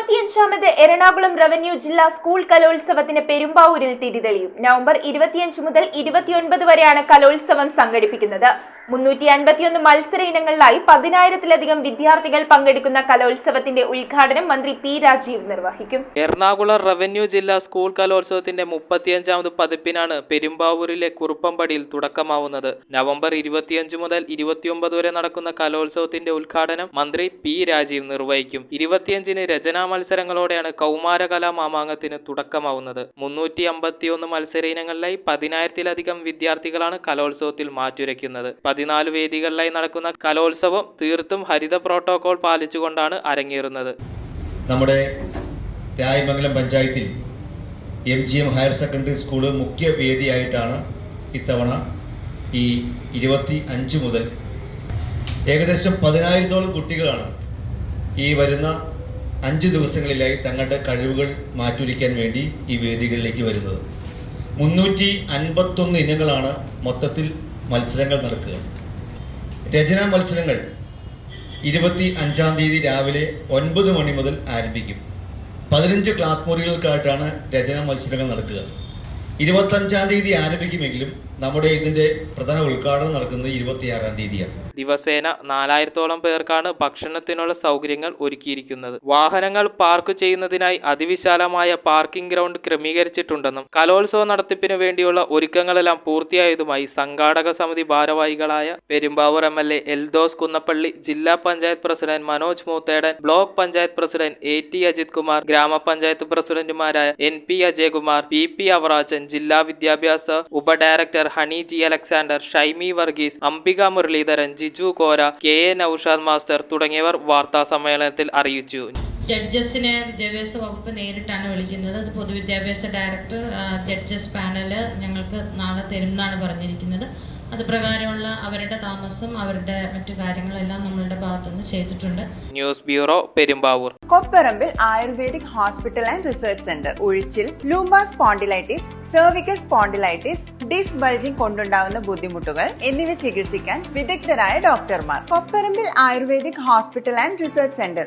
ഇരുപത്തിയഞ്ചാമത് Ernakulam revenue ജില്ലാ school കലോത്സവത്തിന് പെരുമ്പാവൂരിൽ തിരിതെളിയും. നവംബർ 25 മുതൽ 29 വരെയാണ് കലോത്സവം സംഘടിപ്പിക്കുന്നത്. 351 മത്സര ഇനങ്ങളിലായി 10,000-ലധികം വിദ്യാർത്ഥികൾ പങ്കെടുക്കുന്ന കലോത്സവത്തിന്റെ ഉദ്ഘാടനം മന്ത്രി പി രാജീവ് നിർവഹിക്കും. എറണാകുളം റവന്യൂ ജില്ലാ സ്കൂൾ കലോത്സവത്തിന്റെ 35ാമത് പതിപ്പിനാണ് പെരുമ്പാവൂരിലെ കുറുപ്പമ്പടിയിൽ തുടക്കമാവുന്നത്. നവംബർ 25 മുതൽ 29 വരെ നടക്കുന്ന കലോത്സവത്തിന്റെ ഉദ്ഘാടനം മന്ത്രി പി രാജീവ് നിർവഹിക്കും. 25-ന് രചനാ മത്സരങ്ങളോടെയാണ് കൗമാരകലാ മാമാങ്കത്തിന് തുടക്കമാവുന്നത്. 351 മത്സര ഇനങ്ങളിലായി 10,000-ലധികം വിദ്യാർത്ഥികളാണ് കലോത്സവത്തിൽ മാറ്റുരയ്ക്കുന്നത്. 14 വേദികളിലായി നടക്കുന്ന കലോത്സവം തീർത്തും ഹരിത പ്രോട്ടോകോൾ പാലിച്ചുകൊണ്ടാണ് അരങ്ങേറുന്നത്. നമ്മുടെ രായമംഗലം പഞ്ചായത്തിൽ MGM ഹയർ സെക്കൻഡറി സ്കൂള് മുഖ്യ വേദിയായിട്ടാണ് ഇത്തവണ ഈ 25 മുതൽ ഏകദേശം 10,000-ഓളം കുട്ടികളാണ് ഈ വരുന്ന 5 ദിവസങ്ങളിലായി തങ്ങളുടെ കഴിവുകൾ മാറ്റുരയ്ക്കാൻ വേണ്ടി ഈ വേദികളിലേക്ക് വരുന്നത്. 351 ഇനങ്ങളാണ് മൊത്തത്തിൽ മത്സരങ്ങൾ നടക്കുക. രചനാ മത്സരങ്ങൾ 25-ാം തീയതി രാവിലെ 9 മണി മുതൽ ആരംഭിക്കും. 15 ക്ലാസ് മുറികൾക്കായിട്ടാണ് രചനാ മത്സരങ്ങൾ നടക്കുക. 25-ാം തീയതി ആരംഭിക്കുമെങ്കിലും നമ്മുടെ ഇതിന്റെ പ്രധാന ഉദ്ഘാടനം നടക്കുന്നത് 26-ാം തീയതിയാണ്. ദിവസേന 4,000-ഓളം പേർക്കാണ് ഭക്ഷണത്തിനുള്ള സൗകര്യങ്ങൾ ഒരുക്കിയിരിക്കുന്നത്. വാഹനങ്ങൾ പാർക്ക് ചെയ്യുന്നതിനായി അതിവിശാലമായ പാർക്കിംഗ് ഗ്രൗണ്ട് ക്രമീകരിച്ചിട്ടുണ്ടെന്നും കലോത്സവ നടത്തിപ്പിന് വേണ്ടിയുള്ള ഒരുക്കങ്ങളെല്ലാം പൂർത്തിയായതുമായി സംഘാടക സമിതി ഭാരവാഹികളായ പെരുമ്പാവൂർ MLA എൽദോസ് കുന്നപ്പള്ളി, ജില്ലാ panchayat president Manoj Moothedan, block panchayat president AT Ajith Kumar, ഗ്രാമപഞ്ചായത്ത് പ്രസിഡന്റുമാരായ NP അജയകുമാർ, PP അവറാച്ചൻ, ജില്ലാ വിദ്യാഭ്യാസ ഉപ director Honey G Alexander, Shymi Varghese, Ambika Muraleedharan, Jiju Kora, KA Noushad master തുടങ്ങിയവർ വാർത്താ സമ്മേളനത്തിൽ അറിയിച്ചു. ജഡ്ജസിനെ വിദ്യാഭ്യാസ വകുപ്പ് നേരിട്ടാണ് വിളിക്കുന്നത്. അത് പൊതുവിദ്യാഭ്യാസ ഡയറക്ടർ ജഡ്ജസ് പാനല് ഞങ്ങൾക്ക് നാളെ തരും എന്നാണ് പറഞ്ഞിരിക്കുന്നത്. അത് പ്രകാരമുള്ള അവരുടെ താമസം, അവരുടെ മറ്റു കാര്യങ്ങളെല്ലാം നമ്മളുടെ ഭാഗത്തുനിന്ന് ചെയ്തിട്ടുണ്ട്. News bureau, Perumbavoor. Kopparambil ayurvedic hospital and research centre. ഉഴിച്ചിൽ, lumbar spondylitis, cervical spondylitis, disc bulging കൊണ്ടുണ്ടാവുന്ന ബുദ്ധിമുട്ടുകൾ എന്നിവ ചികിത്സിക്കാൻ വിദഗ്ധരായ ഡോക്ടർമാർ. Kopparambil ayurvedic hospital and research centre.